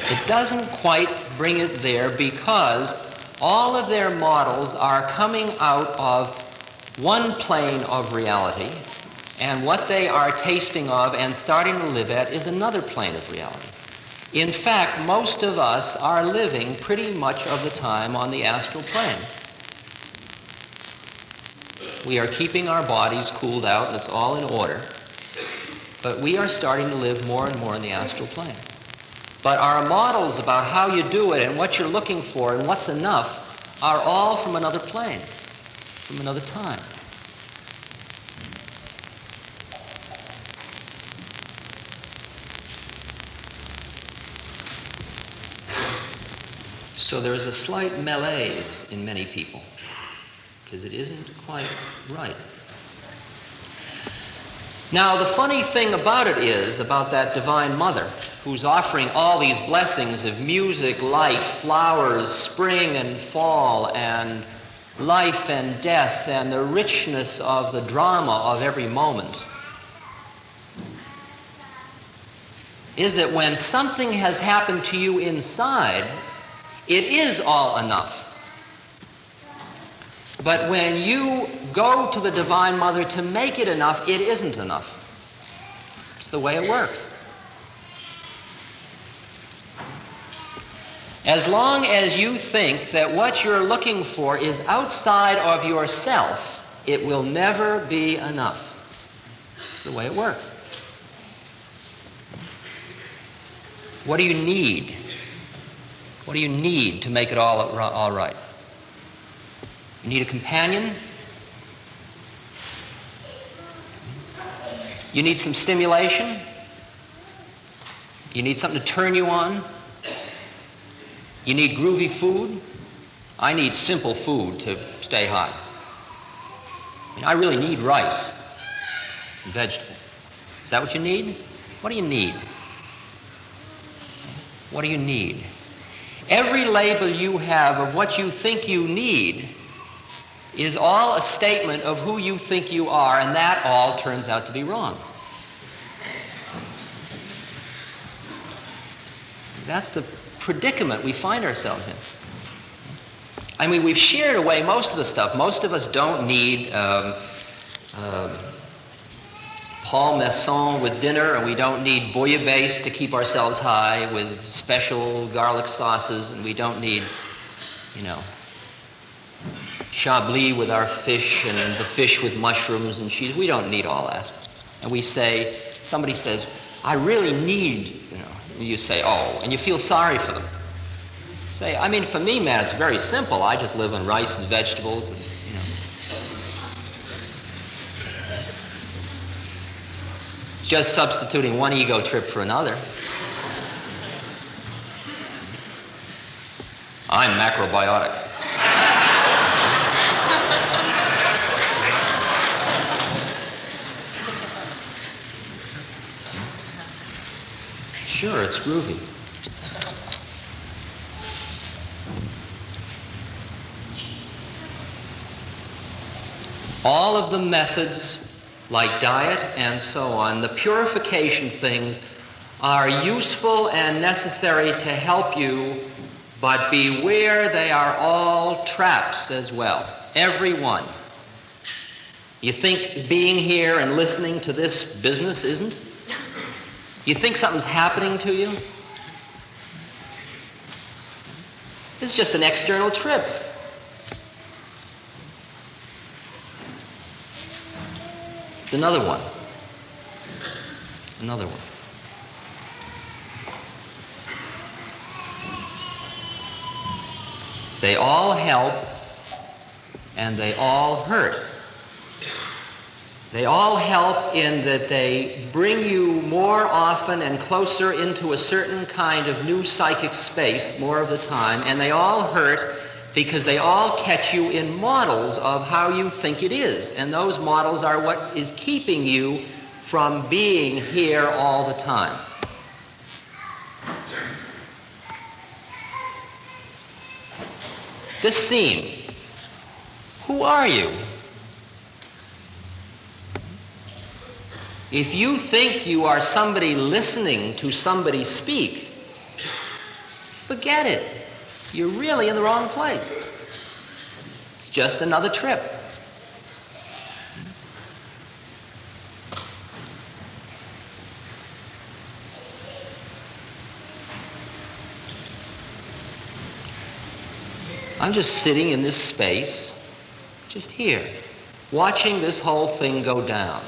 It doesn't quite bring it there because all of their models are coming out of one plane of reality, and what they are tasting of and starting to live at is another plane of reality. In fact, most of us are living pretty much of the time on the astral plane. We are keeping our bodies cooled out, and it's all in order. But we are starting to live more and more in the astral plane. But our models about how you do it and what you're looking for and what's enough are all from another plane, from another time. So there is a slight malaise in many people, because it isn't quite right. Now, the funny thing about it is, about that Divine Mother, who's offering all these blessings of music, light, flowers, spring and fall, and life and death, and the richness of the drama of every moment, is that when something has happened to you inside, it is all enough. But when you go to the Divine Mother to make it enough, it isn't enough. It's the way it works. As long as you think that what you're looking for is outside of yourself, it will never be enough. It's the way it works. What do you need? What do you need to make it all right? You need a companion. You need some stimulation. You need something to turn you on. You need groovy food. I need simple food to stay high. I really need rice and vegetables. Is that what you need? What do you need? What do you need? Every label you have of what you think you need is all a statement of who you think you are, and that all turns out to be wrong. That's the predicament we find ourselves in. I mean, we've sheared away most of the stuff. Most of us don't need Paul Masson with dinner, and we don't need bouillabaisse to keep ourselves high with special garlic sauces, and we don't need, Chablis with our fish and the fish with mushrooms and cheese. We don't need all that. And we say, somebody says, I really need, you say, oh, and you feel sorry for them. Say, I mean, for me, man, it's very simple. I just live on rice and vegetables and, It's just substituting one ego trip for another. I'm macrobiotic. Sure, it's groovy. All of the methods, like diet and so on, the purification things, are useful and necessary to help you, but beware, they are all traps as well. Every one. You think being here and listening to this business isn't? You think something's happening to you? It's just an external trip. It's another one. Another one. They all help and they all hurt. They all help in that they bring you more often and closer into a certain kind of new psychic space more of the time, and they all hurt because they all catch you in models of how you think it is, and those models are what is keeping you from being here all the time. This scene, who are you? If you think you are somebody listening to somebody speak, Forget it. You're really in the wrong place. It's just another trip. I'm just sitting in this space, just here, watching this whole thing go down.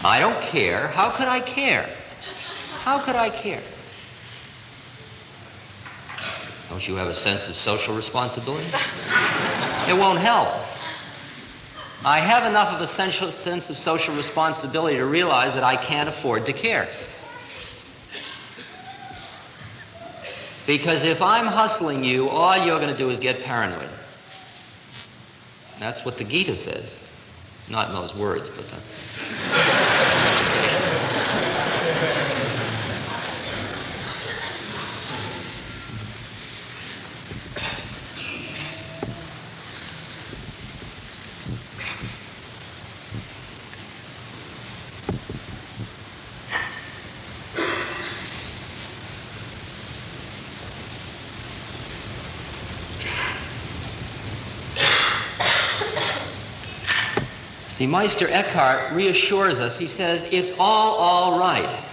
I don't care. How could I care? How could I care? Don't you have a sense of social responsibility? It won't help. I have enough of a sense of social responsibility to realize that I can't afford to care. Because if I'm hustling you, all you're going to do is get paranoid. That's what the Gita says. Not in those words, but that's... See, Meister Eckhart reassures us. He says, it's all right.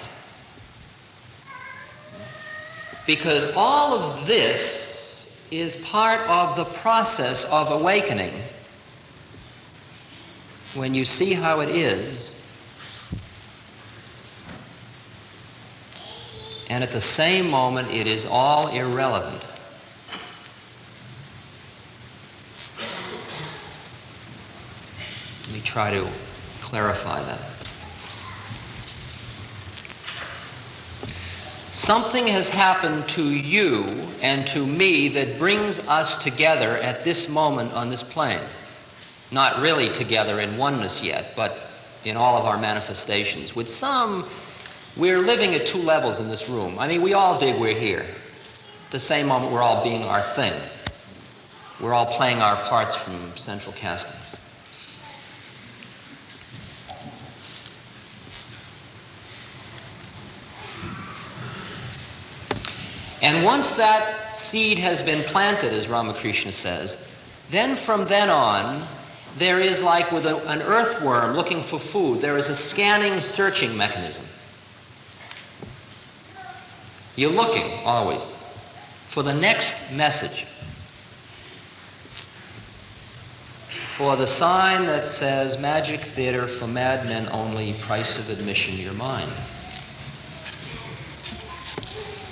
Because all of this is part of the process of awakening. When you see how it is, and at the same moment, it is all irrelevant. Let me try to clarify that. Something has happened to you and to me that brings us together at this moment on this plane. Not really together in oneness yet, but in all of our manifestations. With some, we're living at two levels in this room. I mean, we all dig we're here. At the same moment, we're all being our thing. We're all playing our parts from central casting. And once that seed has been planted, as Ramakrishna says, then from then on, there is like with an earthworm looking for food, there is a scanning, searching mechanism. You're looking, always, for the next message. For the sign that says, magic theater for madmen only, price of admission your mind.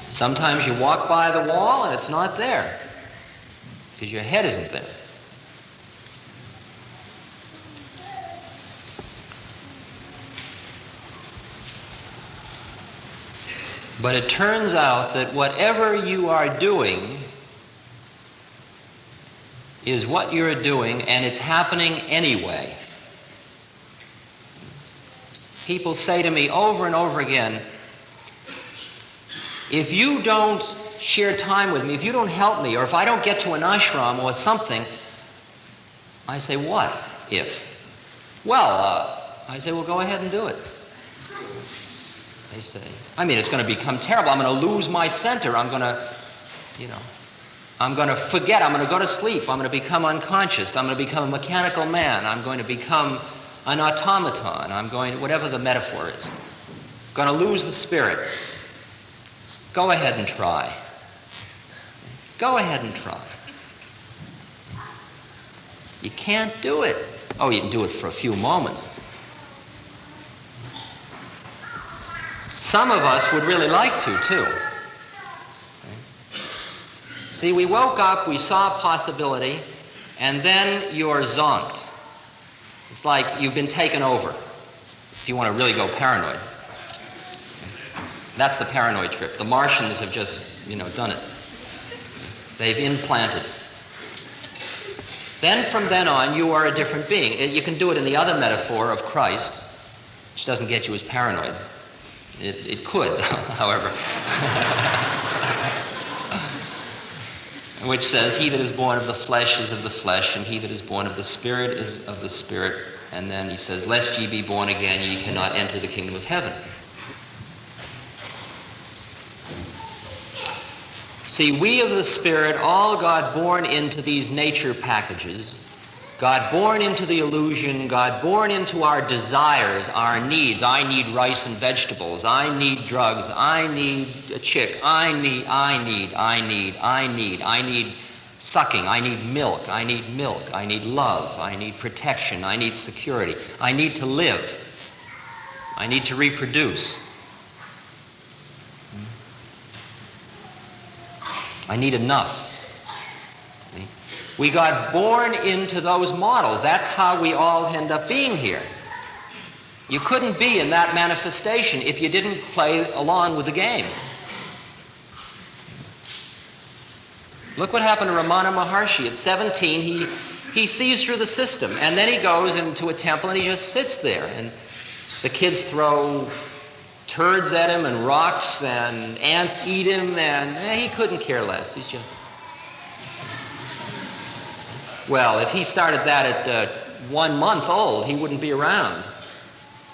Sometimes you walk by the wall and it's not there because your head isn't there. But it turns out that whatever you are doing is what you're doing, and it's happening anyway. People say to me over and over again, if you don't share time with me, if you don't help me, or if I don't get to an ashram or something, I say, what if? Well, I say, well, go ahead and do it. They say, I mean, it's going to become terrible. I'm going to lose my center. I'm going to, I'm going to forget. I'm going to go to sleep. I'm going to become unconscious. I'm going to become a mechanical man. I'm going to become an automaton. I'm going, whatever the metaphor is. I'm going to lose the spirit. Go ahead and try. Go ahead and try. You can't do it. Oh, you can do it for a few moments. Some of us would really like to, too. See, we woke up, we saw a possibility, and then you're zonked. It's like you've been taken over, if you want to really go paranoid. That's the paranoid trip. The Martians have just, done it. They've implanted. Then from then on, you are a different being. You can do it in the other metaphor of Christ, which doesn't get you as paranoid. It could, however. Which says, he that is born of the flesh is of the flesh, and he that is born of the Spirit is of the Spirit. And then he says, lest ye be born again, ye cannot enter the kingdom of heaven. See, we of the Spirit all got born into these nature packages, got born into the illusion, got born into our desires, our needs. I need rice and vegetables. I need drugs. I need a chick. I need sucking. I need milk. I need milk. I need love. I need protection. I need security. I need to live. I need to reproduce. I need enough. We got born into those models. That's how we all end up being here. You couldn't be in that manifestation if you didn't play along with the game. Look what happened to Ramana Maharshi. At 17, he sees through the system, and then he goes into a temple and he just sits there, and the kids throw turds at him and rocks, and ants eat him, and he couldn't care less. He's just... Well, if he started that at 1 month old, he wouldn't be around.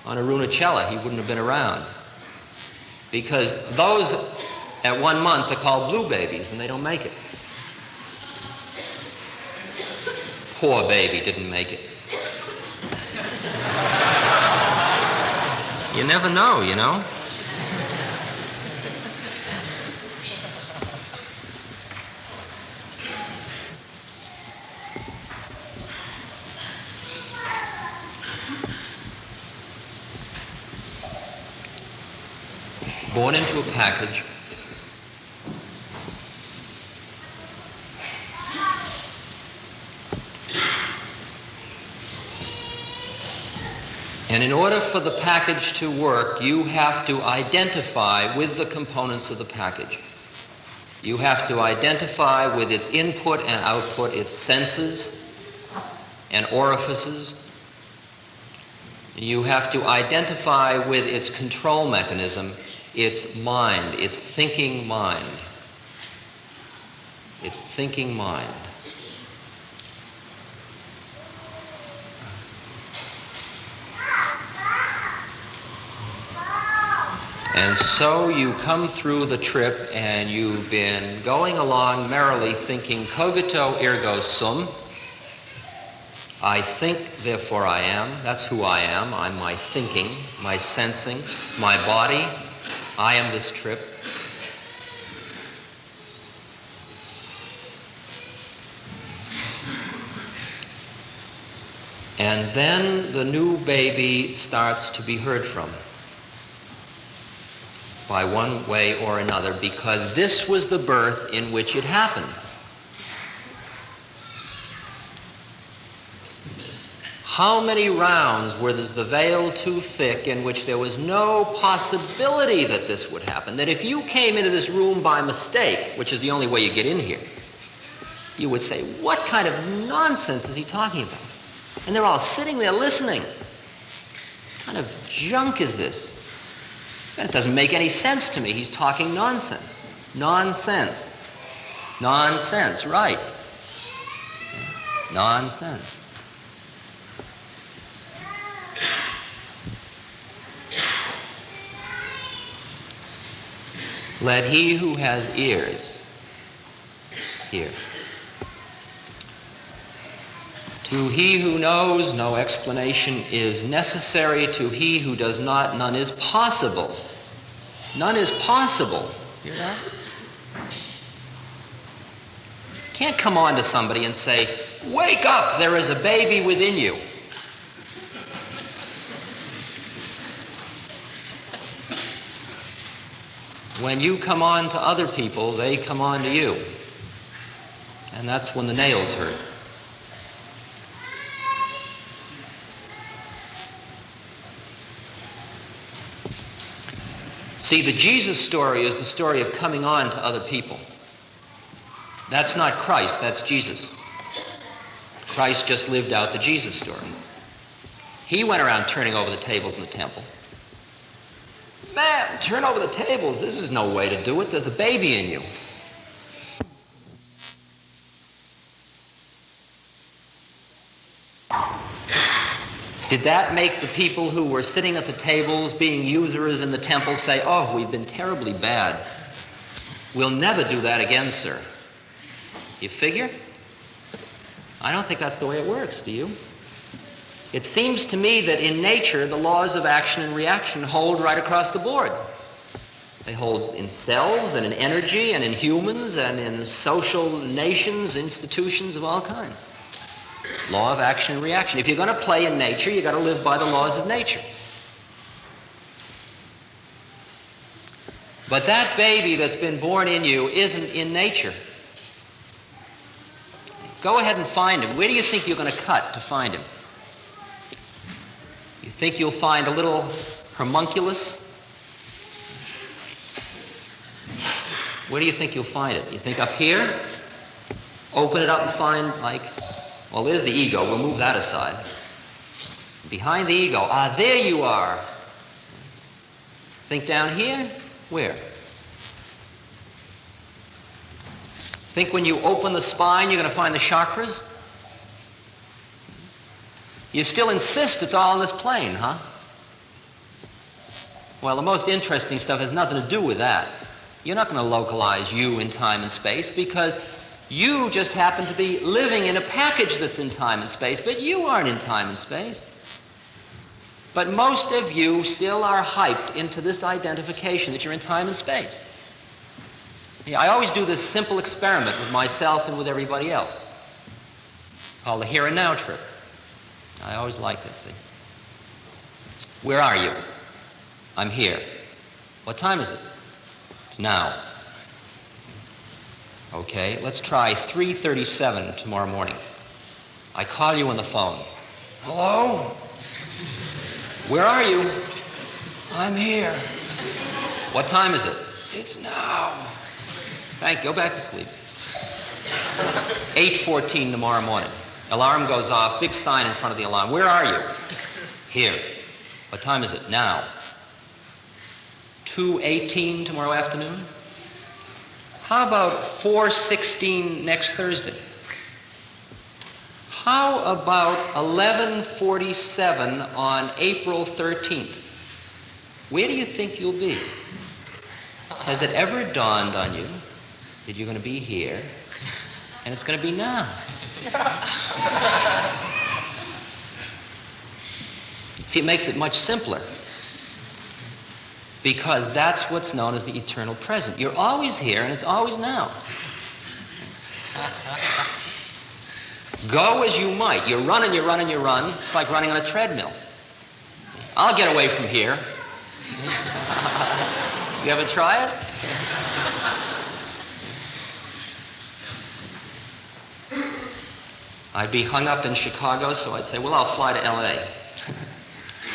On Arunachala, he wouldn't have been around. Because those at 1 month are called blue babies, and they don't make it. Poor baby didn't make it. You never know, you know. Born into a package. And in order for the package to work, you have to identify with the components of the package. You have to identify with its input and output, its senses and orifices. You have to identify with its control mechanism, its mind, its thinking mind. Its thinking mind. And so you come through the trip and you've been going along merrily thinking, cogito ergo sum. I think, therefore I am. That's who I am. I'm my thinking, my sensing, my body. I am this trip. And then the new baby starts to be heard from by one way or another, because this was the birth in which it happened. How many rounds was the veil too thick in which there was no possibility that this would happen? That if you came into this room by mistake, which is the only way you get in here, you would say, what kind of nonsense is he talking about? And they're all sitting there listening. What kind of junk is this? And it doesn't make any sense to me. He's talking nonsense. Nonsense. Nonsense, right. Nonsense. Let he who has ears hear. To he who knows, no explanation is necessary. To he who does not, none is possible. None is possible. Hear that? Can't come on to somebody and say, wake up, there is a baby within you. When you come on to other people, they come on to you. And that's when the nails hurt. See, the Jesus story is the story of coming on to other people. That's not Christ, that's Jesus. Christ just lived out the Jesus story. He went around turning over the tables in the temple. Man, turn over the tables. This is no way to do it. There's a baby in you. Did that make the people who were sitting at the tables being usurers in the temple say, "Oh, we've been terribly bad. We'll never do that again, sir"? You figure? I don't think that's the way it works, do you? It seems to me that in nature, the laws of action and reaction hold right across the board. They hold in cells and in energy and in humans and in social nations, institutions of all kinds. Law of action and reaction. If you're going to play in nature, you've got to live by the laws of nature. But that baby that's been born in you isn't in nature. Go ahead and find him. Where do you think you're going to cut to find him? You think you'll find a little homunculus? Where do you think you'll find it? You think up here? Open it up and find, like, well, there's the ego. We'll move that aside. Behind the ego. Ah, there you are. Think down here? Where? Think when you open the spine, you're going to find the chakras? You still insist it's all in this plane, huh? Well, the most interesting stuff has nothing to do with that. You're not going to localize you in time and space because you just happen to be living in a package that's in time and space, but you aren't in time and space. But most of you still are hyped into this identification that you're in time and space. Yeah, I always do this simple experiment with myself and with everybody else called the here and now trip. I always like this, see? Where are you? I'm here. What time is it? It's now. Okay, let's try 3:37 tomorrow morning. I call you on the phone. Hello? Where are you? I'm here. What time is it? It's now. Thank you. Go back to sleep. 8:14 tomorrow morning. Alarm goes off. Big sign in front of the alarm. Where are you? Here. What time is it? Now. 2:18 tomorrow afternoon? How about 4:16 next Thursday? How about 11:47 on April 13th? Where do you think you'll be? Has it ever dawned on you that you're going to be here and it's going to be now? See, it makes it much simpler because that's what's known as the eternal present. You're always here and it's always now. Go as you might. You run and you run and you run. It's like running on a treadmill. I'll get away from here. You ever try it? I'd be hung up in Chicago, so I'd say, well, I'll fly to L.A.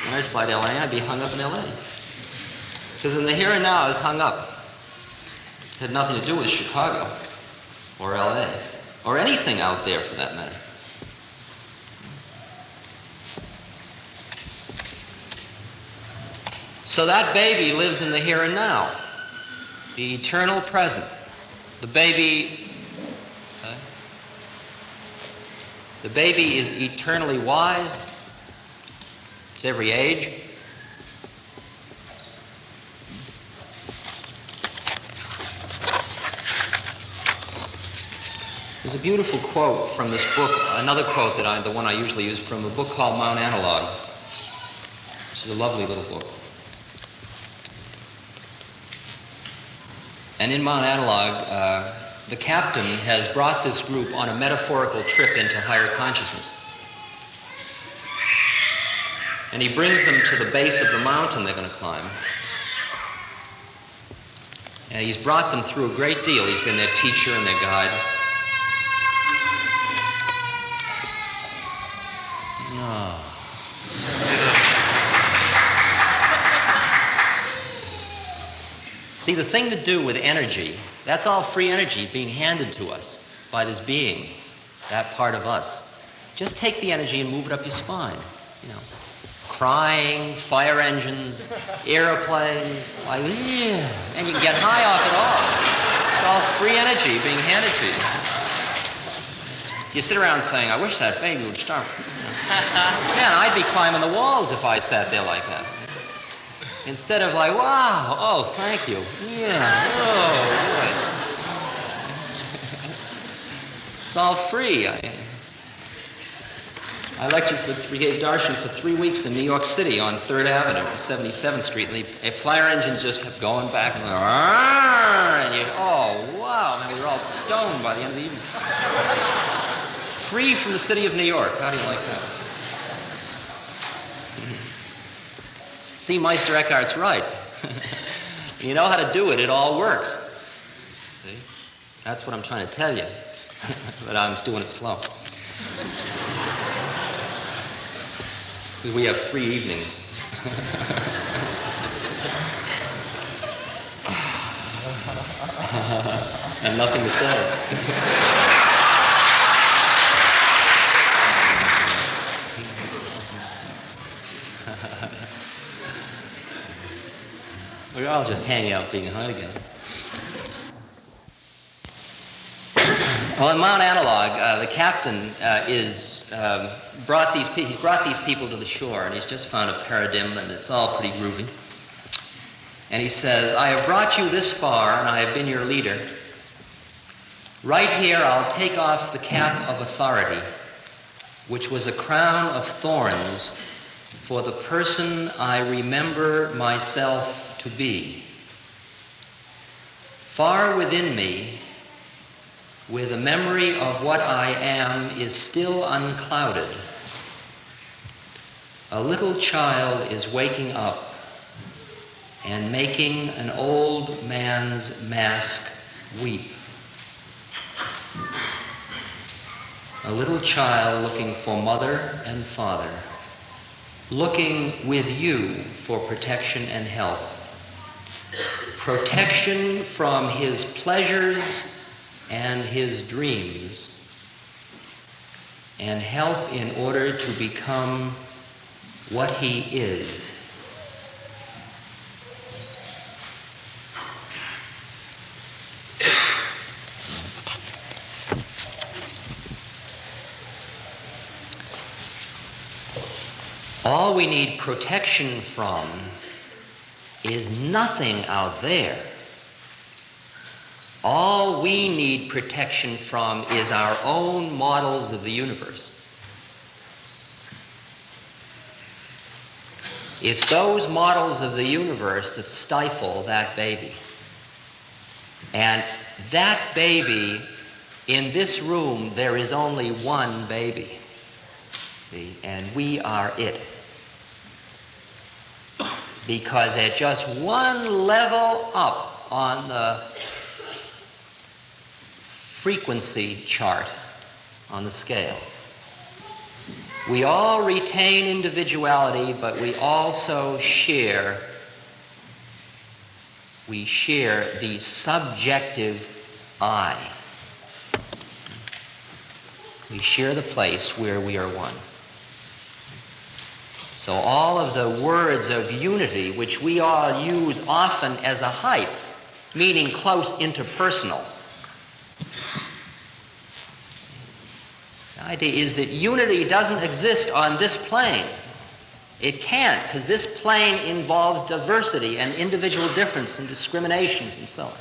And I'd fly to L.A. and I'd be hung up in L.A. Because in the here and now, I was hung up. It had nothing to do with Chicago or L.A. or anything out there for that matter. So that baby lives in the here and now, the eternal present. The baby is eternally wise. It's every age. There's a beautiful quote from this book, another quote that the one I usually use, from a book called Mount Analog, which is a lovely little book. And in Mount Analog, the captain has brought this group on a metaphorical trip into higher consciousness. And he brings them to the base of the mountain they're going to climb. And he's brought them through a great deal. He's been their teacher and their guide. See, the thing to do with energy, that's all free energy being handed to us by this being, that part of us. Just take the energy and move it up your spine. You know, crying, fire engines, airplanes, like, yeah, and you can get high off it all. It's all free energy being handed to you. You sit around saying, I wish that baby would stop. You know. Man, I'd be climbing the walls if I sat there like that. Instead of like, wow, oh, thank you. Yeah, oh, boy. It's all free. I lectured we gave darshan for 3 weeks in New York City on 3rd Avenue, 77th Street, and the fire engines just kept going back and oh, wow, man, we were all stoned by the end of the evening. Free from the city of New York. How do you like that? See, Meister Eckhart's right. You know how to do it, it all works. See? That's what I'm trying to tell you. But I'm doing it slow. We have 3 evenings. And nothing to say. We're all just hanging out being high together. Well, in Mount Analog, the captain he's brought these people to the shore, and he's just found a paradigm, and it's all pretty groovy. And he says, I have brought you this far, and I have been your leader. Right here, I'll take off the cap of authority, which was a crown of thorns for the person I remember myself to be. Far within me, where the memory of what I am is still unclouded, a little child is waking up and making an old man's mask weep. A little child looking for mother and father, looking with you for protection and help. Protection from his pleasures and his dreams, and help in order to become what he is. All we need protection from is nothing out there. All we need protection from is our own models of the universe. It's those models of the universe that stifle that baby. And that baby, in this room, there is only one baby. See? And we are it. Because at just one level up on the frequency chart on the scale, we all retain individuality, but we also share the subjective I. We share the place where we are one. So all of the words of unity, which we all use often as a hype, meaning close interpersonal, the idea is that unity doesn't exist on this plane. It can't, because this plane involves diversity and individual difference and discriminations and so on.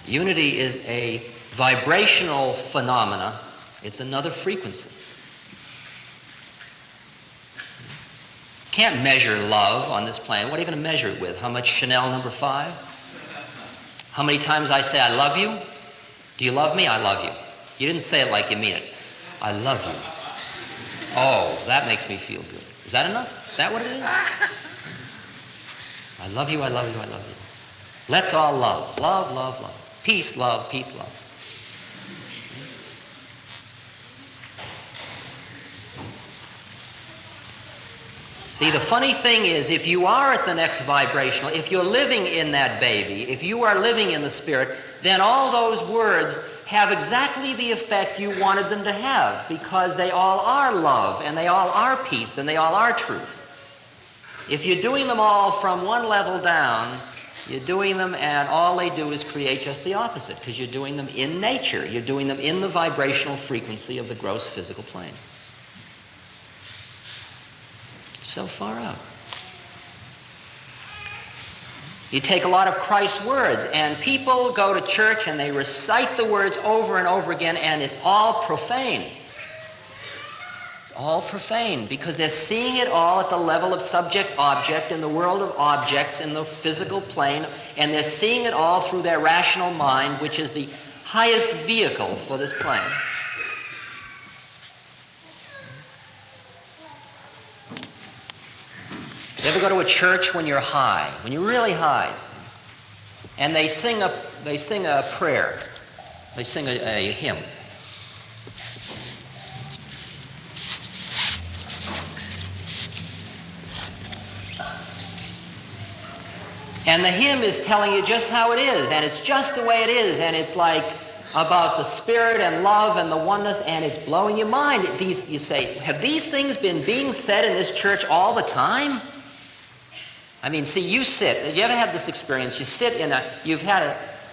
Unity is a vibrational phenomena. It's another frequency. Can't measure love on this plane. What are you going to measure it with? How much Chanel number 5? How many times I say I love you? Do you love me? I love you. You didn't say it like you mean it. I love you. Oh, that makes me feel good. Is that enough? Is that what it is? I love you, I love you, I love you. Let's all love. Love, love, love. Peace, love, peace, love. See, the funny thing is, if you are at the next vibrational, if you're living in that baby, if you are living in the spirit, then all those words have exactly the effect you wanted them to have, because they all are love, and they all are peace, and they all are truth. If you're doing them all from one level down, You're doing them, and all they do is create just the opposite, because you're doing them in nature. You're doing them in the vibrational frequency of the gross physical plane. So far out. You take a lot of Christ's words, and people go to church and they recite the words over and over again, and it's all profane. All profane, because they're seeing it all at the level of subject-object in the world of objects in the physical plane, and they're seeing it all through their rational mind, which is the highest vehicle for this plane. You ever go to a church when you're high, when you're really high, and they sing a prayer, they sing a hymn. And the hymn is telling you just how it is, and it's just the way it is, and it's like about the spirit and love and the oneness, and it's blowing your mind. You say, have these things been being said in this church all the time? I mean, see, you sit, have you ever had this experience? You sit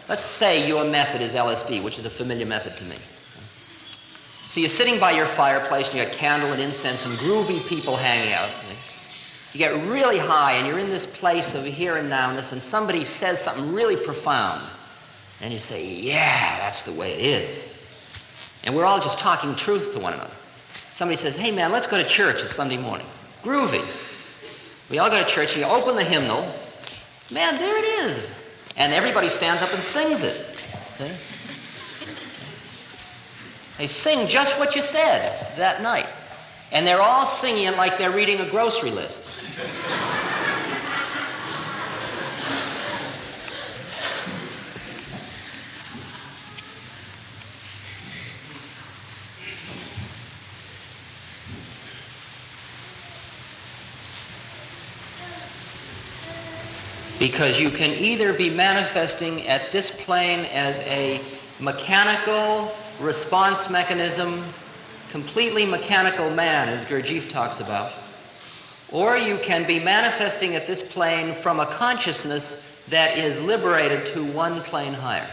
let's say your method is LSD, which is a familiar method to me. So you're sitting by your fireplace, and you got candle and incense and groovy people hanging out. You get really high, and you're in this place of here and nowness, and somebody says something really profound. And you say, yeah, that's the way it is. And we're all just talking truth to one another. Somebody says, hey, man, let's go to church. It's Sunday morning. Groovy. We all go to church, and you open the hymnal. Man, there it is. And everybody stands up and sings it. Okay? They sing just what you said that night. And they're all singing it like they're reading a grocery list. Because you can either be manifesting at this plane as a mechanical response mechanism, completely mechanical man, as Gurdjieff talks about, or you can be manifesting at this plane from a consciousness that is liberated to one plane higher.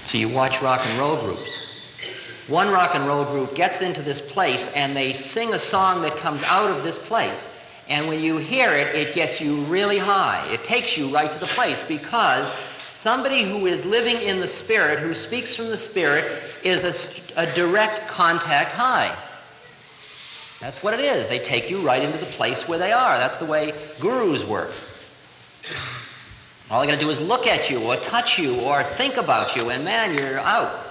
So you watch rock and roll groups. One rock and roll group gets into this place and they sing a song that comes out of this place. And when you hear it, it gets you really high. It takes you right to the place, because somebody who is living in the spirit, who speaks from the spirit, is a direct contact high. That's what it is. They take you right into the place where they are. That's the way gurus work. All they're going to do is look at you or touch you or think about you, and man, you're out.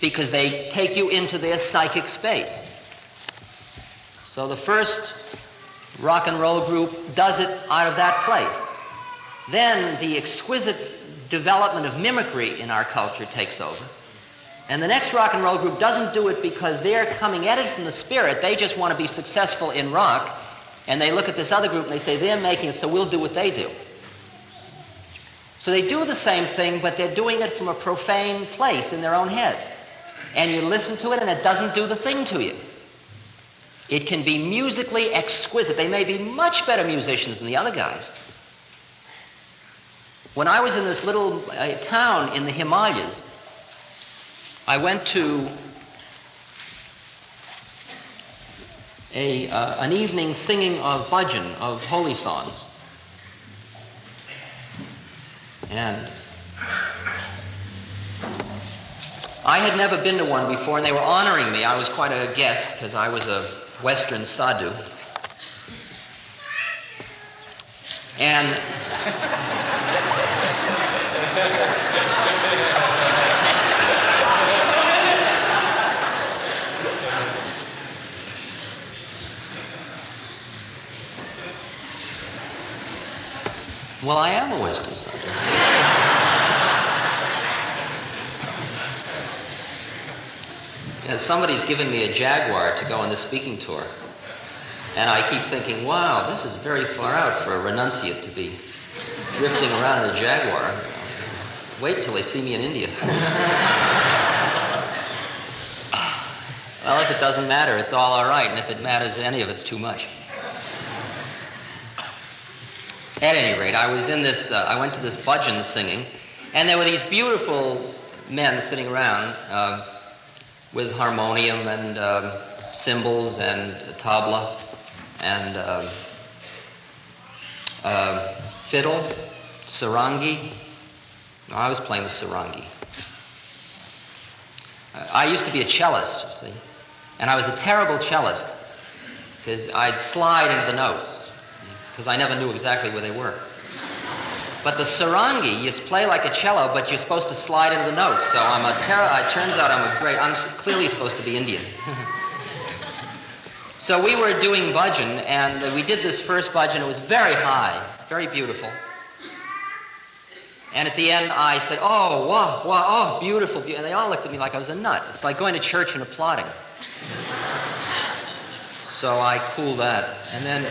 Because they take you into their psychic space. So the first rock and roll group does it out of that place. Then the exquisite development of mimicry in our culture takes over. And the next rock and roll group doesn't do it because they're coming at it from the spirit. They just want to be successful in rock. And they look at this other group and they say, they're making it, so we'll do what they do. So they do the same thing, but they're doing it from a profane place in their own heads. And you listen to it and it doesn't do the thing to you. It can be musically exquisite. They may be much better musicians than the other guys. When I was in this little town in the Himalayas, I went to an evening singing of bhajan, of holy songs. And I had never been to one before, and they were honoring me. I was quite a guest because I was a Western sadhu. And well, I am a Western sadhu. And somebody's given me a Jaguar to go on the speaking tour. And I keep thinking, wow, this is very far out for a renunciate to be drifting around in a Jaguar. You know. Wait till they see me in India. Well, if it doesn't matter, it's all right, and if it matters, any of it's too much. At any rate, I went to this bhajan singing, and there were these beautiful men sitting around with harmonium and cymbals and tabla and fiddle, sarangi. No, I was playing the sarangi. I used to be a cellist, you see, and I was a terrible cellist because I'd slide into the notes because I never knew exactly where they were. But the sarangi, you play like a cello, but you're supposed to slide into the notes. So it turns out I'm clearly supposed to be Indian. So we were doing bhajan, and we did this first bhajan. It was very high, very beautiful. And at the end, I said, "Oh, wow, wow, oh, beautiful, beautiful." And they all looked at me like I was a nut. It's like going to church and applauding. So I cooled that. And then